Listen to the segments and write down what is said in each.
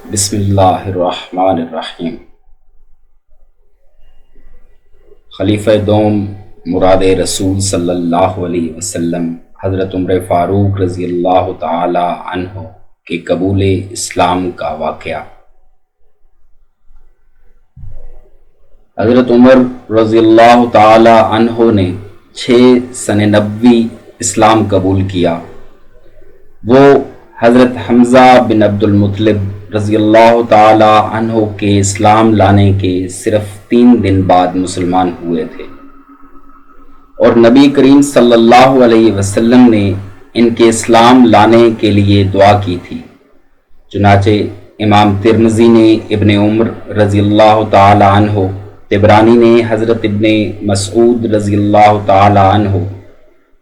بسم اللہ الرحمن الرحیم۔ خلیفہ دوم مراد رسول صلی اللہ علیہ وسلم حضرت عمر فاروق رضی اللہ تعالی عنہ کے قبول اسلام کا واقعہ۔ حضرت عمر رضی اللہ تعالی عنہ نے 6 سنہ نبوی اسلام قبول کیا۔ وہ حضرت حمزہ بن عبد المطلب رضی اللہ تعالی عنہ کے اسلام لانے کے صرف 3 دن بعد مسلمان ہوئے تھے، اور نبی کریم صلی اللہ علیہ وسلم نے ان کے اسلام لانے کے لیے دعا کی تھی۔ چنانچہ امام ترمذی نے ابن عمر رضی اللہ تعالی عنہ، طبرانی نے حضرت ابن مسعود رضی اللہ تعالی عنہ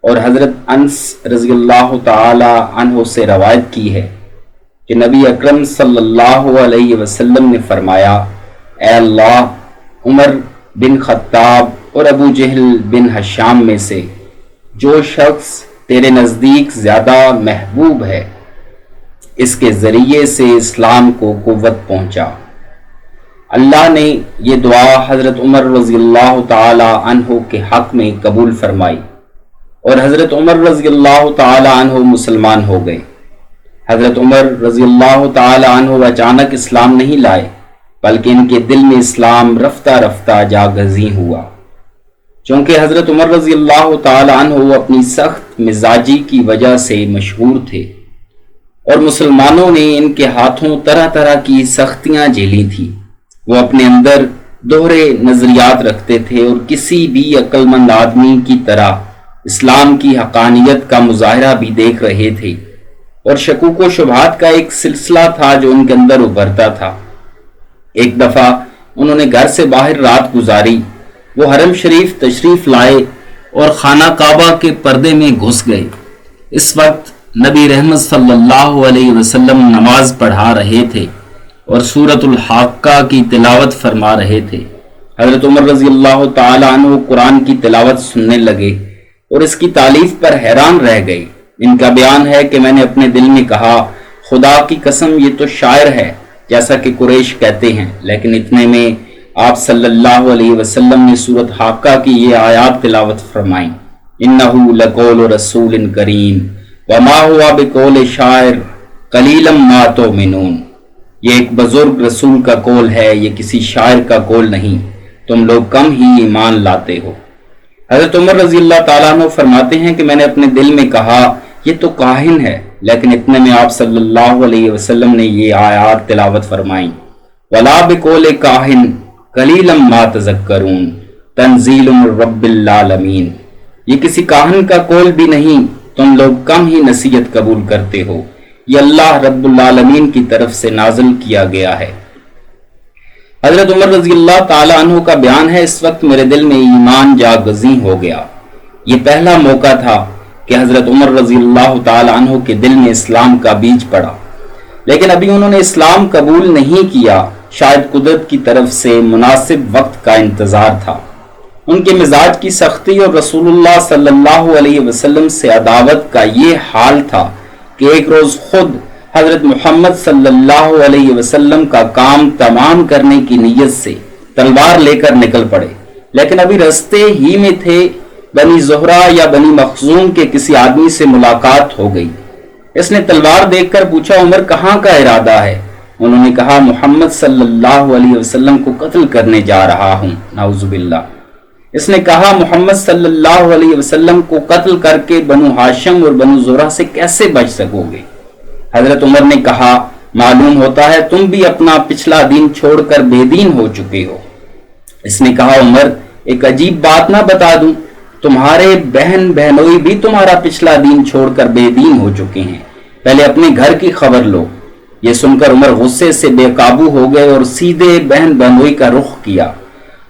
اور حضرت انس رضی اللہ تعالی عنہ سے روایت کی ہے کہ نبی اکرم صلی اللہ علیہ وسلم نے فرمایا، اے اللہ، عمر بن خطاب اور ابو جہل بن ہشام میں سے جو شخص تیرے نزدیک زیادہ محبوب ہے، اس کے ذریعے سے اسلام کو قوت پہنچا۔ اللہ نے یہ دعا حضرت عمر رضی اللہ تعالی عنہ کے حق میں قبول فرمائی، اور حضرت عمر رضی اللہ تعالی عنہ مسلمان ہو گئے۔ حضرت عمر رضی اللہ تعالی عنہ اچانک اسلام نہیں لائے، بلکہ ان کے دل میں اسلام رفتہ رفتہ جاگزیں ہوا۔ چونکہ حضرت عمر رضی اللہ تعالی عنہ اپنی سخت مزاجی کی وجہ سے مشہور تھے، اور مسلمانوں نے ان کے ہاتھوں طرح طرح کی سختیاں جھیلی تھیں۔ وہ اپنے اندر دوہرے نظریات رکھتے تھے، اور کسی بھی عقل مند آدمی کی طرح اسلام کی حقانیت کا مظاہرہ بھی دیکھ رہے تھے، اور شکوک و شبہات کا ایک سلسلہ تھا جو ان کے اندر ابھرتا تھا۔ ایک دفعہ انہوں نے گھر سے باہر رات گزاری۔ وہ حرم شریف تشریف لائے اور خانہ کعبہ کے پردے میں گھس گئے۔ اس وقت نبی رحمت صلی اللہ علیہ وسلم نماز پڑھا رہے تھے اور سورۃ الحاقہ کی تلاوت فرما رہے تھے۔ حضرت عمر رضی اللہ تعالی عنہ قرآن کی تلاوت سننے لگے اور اس کی تالیف پر حیران رہ گئے۔ ان کا بیان ہے کہ میں نے اپنے دل میں کہا، خدا کی قسم یہ تو شاعر ہے جیسا کہ قریش کہتے ہیں، لیکن اتنے میں آپ صلی اللہ علیہ وسلم نے سورۃ حاقہ کی یہ آیات تلاوت فرمائیں، انہ لقول رسول کریم وما ہوا بقول شاعر قلیلا ما تؤمنون۔ یہ ایک بزرگ رسول کا قول ہے، یہ کسی شاعر کا قول نہیں، تم لوگ کم ہی ایمان لاتے ہو۔ حضرت عمر رضی اللہ تعالیٰ عنہ فرماتے ہیں کہ میں نے اپنے دل میں کہا یہ تو کاہن ہے، لیکن اتنے میں آپ صلی اللہ علیہ وسلم نے یہ آیات تلاوت فرمائیں، وَلَا بِقَوْلِ كَاهِنٍ قَلِيلًا مَا تَذَكَّرُونَ تَنزِيلٌ مِّن رَّبِّ الْعَالَمِينَ۔ یہ کسی کاہن کا قول بھی نہیں، تم لوگ کم ہی نصیحت قبول کرتے ہو، یہ اللہ رب العالمین کی طرف سے نازل کیا گیا ہے۔ حضرت عمر رضی اللہ تعالی عنہ کا بیان ہے، اس وقت میرے دل میں ایمان جاگزیں ہو گیا۔ یہ پہلا موقع تھا کہ حضرت عمر رضی اللہ تعالی عنہ کے دل میں اسلام کا بیج پڑا، لیکن ابھی انہوں نے اسلام قبول نہیں کیا۔ شاید قدرت کی طرف سے مناسب وقت کا انتظار تھا۔ ان کے مزاج کی سختی اور رسول اللہ صلی اللہ علیہ وسلم سے عداوت کا یہ حال تھا کہ ایک روز خود حضرت محمد صلی اللہ علیہ وسلم کا کام تمام کرنے کی نیت سے تلوار لے کر نکل پڑے، لیکن ابھی رستے ہی میں تھے، بنی زہرہ یا بنی مخزوم کے کسی آدمی سے ملاقات ہو گئی۔ اس نے تلوار دیکھ کر پوچھا، عمر کہاں کا ارادہ ہے؟ انہوں نے کہا، محمد صلی اللہ علیہ وسلم کو قتل کرنے جا رہا ہوں، نعوذ باللہ۔ اس نے کہا، محمد صلی اللہ علیہ وسلم کو قتل کر کے بنو ہاشم اور بنو زہرہ سے کیسے بچ سکو گے؟ حضرت عمر نے کہا، معلوم ہوتا ہے تم بھی اپنا پچھلا دین چھوڑ کر بے دین ہو چکے ہو۔ اس نے کہا، عمر ایک عجیب بات نہ بتا دوں، تمہارے بہن بہنوئی بھی تمہارا پچھلا دین چھوڑ کر بے دین ہو چکے ہیں، پہلے اپنے گھر کی خبر لو۔ یہ سن کر عمر غصے سے بے قابو ہو گئے اور سیدھے بہن بہنوئی کا رخ کیا۔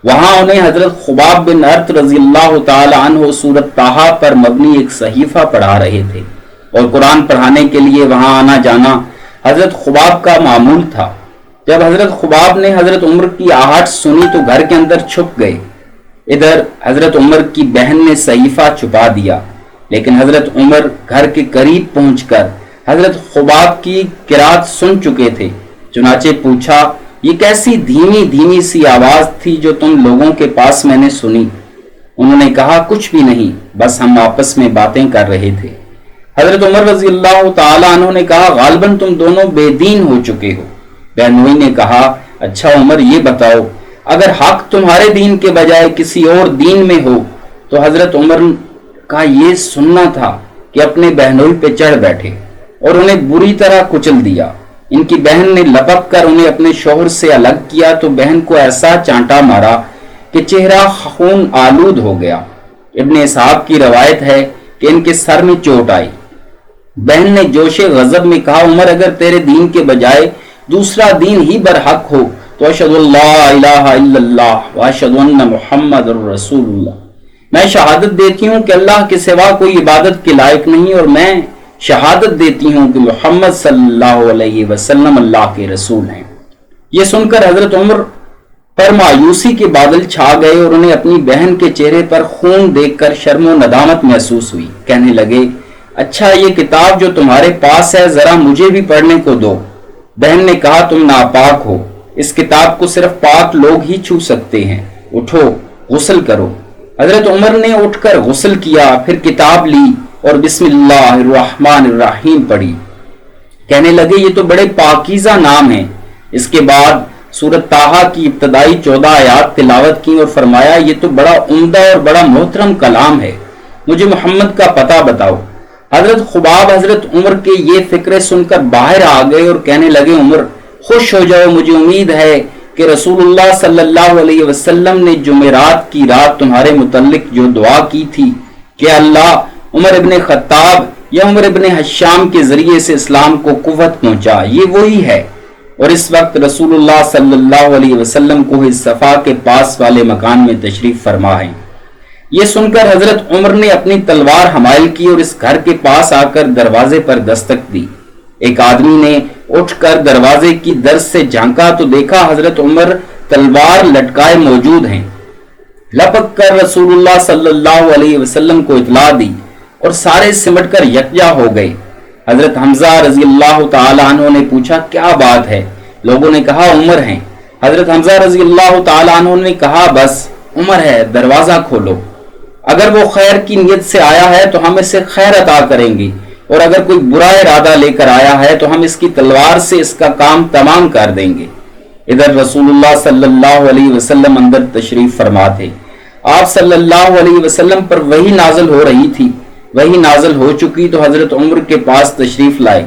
وہاں انہیں حضرت خباب بن ارت رضی اللہ تعالی عنہ سورۃ طٰہٰ پر مبنی ایک صحیفہ پڑھا رہے تھے، اور قرآن پڑھانے کے لیے وہاں آنا جانا حضرت خباب کا معمول تھا۔ جب حضرت خباب نے حضرت عمر کی آہٹ سنی تو گھر کے اندر چھپ گئے۔ ادھر حضرت عمر کی بہن نے صحیفہ چھپا دیا، لیکن حضرت عمر گھر کے قریب پہنچ کر حضرت خباب کی قرات سن چکے تھے चुनाचे पूछा, ये कैसी धीमी धीमी सी आवाज थी जो तुम लोगों के पास मैंने सुनी? उन्होंने कहा, कुछ भी नहीं, बस हम आपस में बातें कर रहे थे। हजरत उमर रजी अल्लाह तआला अन्हु ने कहा, गालिबन तुम दोनों बेदीन हो चुके हो। बहनोई ने कहा, अच्छा उमर ये बताओ, अगर हक तुम्हारे दीन के बजाय किसी और दीन में हो तो हजरत उमर का ये सुनना था कि अपने बहनोई पे चढ़ बैठे और उन्हें बुरी तरह कुचल दिया। इनकी बहन ने लपक कर उन्हें अपने शोहर से अलग किया तो बहन को ऐसा चांटा मारा कि चेहरा खून आलूद हो गया। इब्ने इसहाक की रवायत है कि इनके सर में चोट आई। बहन ने जोशे गजब में कहा, उमर अगर तेरे दीन के बजाय दूसरा दीन ही बरहक हो तो अशहदु अल्ला इलाहा इल्लल्लाह व अशहदु अन्ना मुहम्मदुर रसूलुल्लाह, मैं शहादत देती हूँ कि अल्लाह के सिवा कोई इबादत के लायक नहीं और मैं शहादत देती हूँ कि मोहम्मद सल्लल्लाहु अलैहि वसल्लम अल्लाह के रसूल हैं। ये सुनकर हजरत उमर पर मायूसी के बादल छा गए और उन्हें अपनी बहन के चेहरे पर खून देखकर शर्म व नदामत महसूस हुई। कहने लगे, अच्छा ये किताब जो तुम्हारे पास है जरा मुझे भी पढ़ने को दो। बहन ने कहा, तुम नापाक हो, इस किताब को सिर्फ पाक लोग ही छू सकते हैं, उठो गुस्ल करो। हजरत उमर ने उठकर गुस्ल किया, फिर किताब ली और बिस्मिल्लाहिर्रहमानिर्रहीम पढ़ी। कहने लगे, ये तो बड़े पाकीज़ा नाम हैं। इसके बाद सूरत ताहा की इब्तदाई 14 आयात तिलावत की और फरमाया, ये तो बड़ा उम्दा और बड़ा मोहतरम कलाम है, मुझे मोहम्मद का पता बताओ। हजरत खुबाब हजरत उमर के ये फिक्रे सुनकर बाहर आ गए और कहने लगे, उमर खुश हो जाओ, मुझे उम्मीद है कि रसूलुल्लाह सल्लल्लाहु अलैहि वसल्लम ने जुमेरात की रात तुम्हारे मुतल्लिक जो दुआ की थी कि अल्लाह उमर इब्ने खत्ताब या उमर इब्ने हश्शाम के जरिए से इस्लाम को कुव्वत पहुंचा, ये वही है। और इस वक्त रसूलुल्लाह सल्लल्लाहु अलैहि वसल्लम को इस सफा के पास वाले मकान में तशरीफ फरमा है। ये सुनकर हजरत उमर ने अपनी तलवार हमायल की और इस घर के पास आकर दरवाजे पर दस्तक दी। एक आदमी ने उठकर दरवाजे की दर्ज से झांका तो देखा हजरत उमर तलवार लटकाए मौजूद हैं। लपक कर रसूलुल्लाह सल्लल्लाहु अलैहि वसल्लम को इतला दी और सारे सिमट कर यकजा हो गए। हजरत हमजा रजी अल्लाह तआला अन्हु ने पूछा, क्या बात है? लोगों ने कहा, उमर हैं। हजरत हमजा रजी अल्लाह तआला अन्हु ने कहा, बस उमर है, दरवाजा खोलो। अगर वो खैर की नीयत से आया है तो हम इसे खैर अता करेंगे और अगर कोई बुरा इरादा लेकर आया है तो हम इसकी तलवार से इसका काम तमाम कर देंगे। इधर रसूलुल्लाह सल्लल्लाहु अलैहि वसल्लम अंदर तशरीफ फरमा थे। आप सल्लल्लाहु अलैहि वसल्लम पर वही नाजिल हो रही थी। वही नाजिल हो चुकी तो हजरत उमर के पास तशरीफ लाए।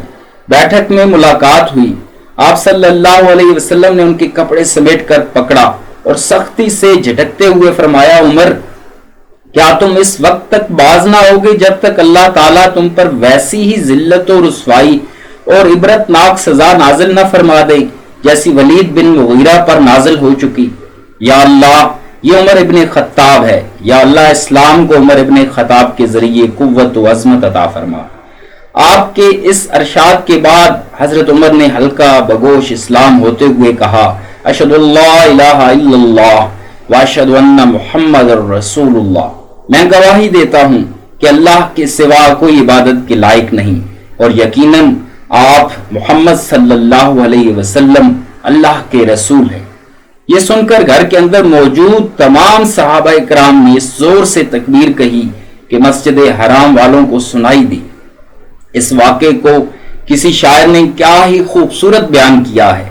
बैठक में मुलाकात हुई। आप सल्लल्लाहु अलैहि वसल्लम ने उनके कपड़े समेट कर पकड़ा और सख्ती से झटकते हुए फरमाया, उमर क्या तुम इस वक्त तक बाज ना होगे जब तक अल्लाह ताला तुम पर वैसी ही जिल्लत और रुसवाई और इबरतनाक सजा नाजिल न फरमा दे जैसी वलीद बिन मुगीरा पर नाजिल हो चुकी। या अल्लाह, ये उमर इब्ने खत्ताब है, या अल्लाह इस्लाम को उमर इब्ने खत्ताब के जरिए कुव्वत व अज़मत अता फरमा। आपके इस अरशाद के बाद हजरत उमर ने हल्का बगोश इस्लाम होते हुए कहा, अशहदु अल्ला इलाहा इल्लल्लाह व अशहदु अन्ना मुहम्मदुर रसूलुल्लाह, मैं गवाही देता हूं कि अल्लाह के सिवा कोई इबादत के लायक नहीं और यकीनन आप मोहम्मद सल्लल्लाहु अलैहि वसल्लम अल्लाह के रसूल हैं। ये सुनकर घर के अंदर मौजूद तमाम सहाबा इकराम ने जोर से तकबीर कही कि मस्जिद हराम वालों को सुनाई दी। इस वाक़े को किसी शायर ने क्या ही खूबसूरत बयान किया है।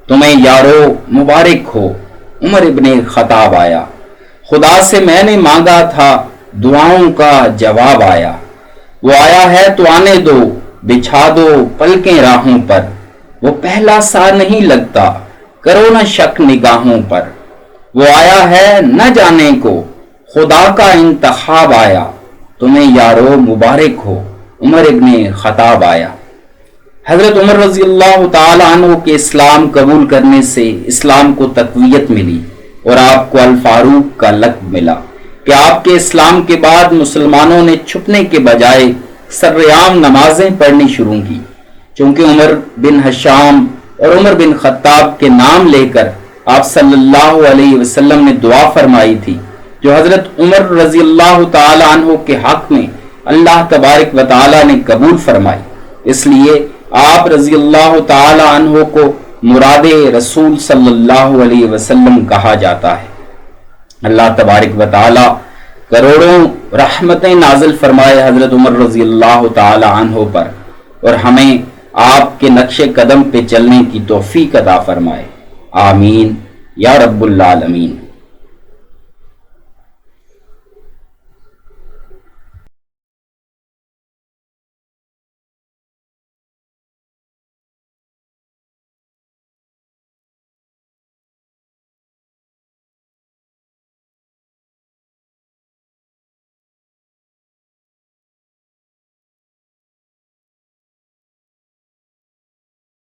तुम्हें यारो मुबारक हो, उमर इब्ने खत्ताब आया, खुदा से मैंने मांगा था दुआओं का जवाब आया। वो आया है तो आने दो, बिछा दो पलकें राहों पर, वो पहला सा नहीं लगता, करो न शक निगाहों पर। वो आया है न जाने को, खुदा का इंतखाब आया, तुम्हें यारो मुबारक हो, उमर इब्ने खत्ताब आया। हजरत उमर रजी अल्लाह तआला अन्हु के इस्लाम कबूल करने से इस्लाम को तक़वियत मिली और आपको अल फारूक का लक़ब मिला कि आपके इस्लाम के बाद मुसलमानों ने छुपने के बजाय सर्रेआम नमाजें पढ़नी शुरू की। चूंकि उमर बिन हश्शाम और उमर बिन खत्ताब के नाम लेकर आप सल्लल्लाहु अलैहि वसल्लम ने दुआ फरमाई थी जो हजरत उमर रजी अल्लाह तआला अन्हु के हक में अल्लाह तबारक व तआला ने कबूल फरमाई, इसलिए आप रजी अल्लाह तआला अन्हु को مراد رسول صلی اللہ علیہ وسلم کہا جاتا ہے۔ اللہ تبارک و تعالی کروڑوں رحمتیں نازل فرمائے حضرت عمر رضی اللہ تعالی عنہ پر، اور ہمیں آپ کے نقش قدم پہ چلنے کی توفیق عطا فرمائے، آمین یا رب العالمین۔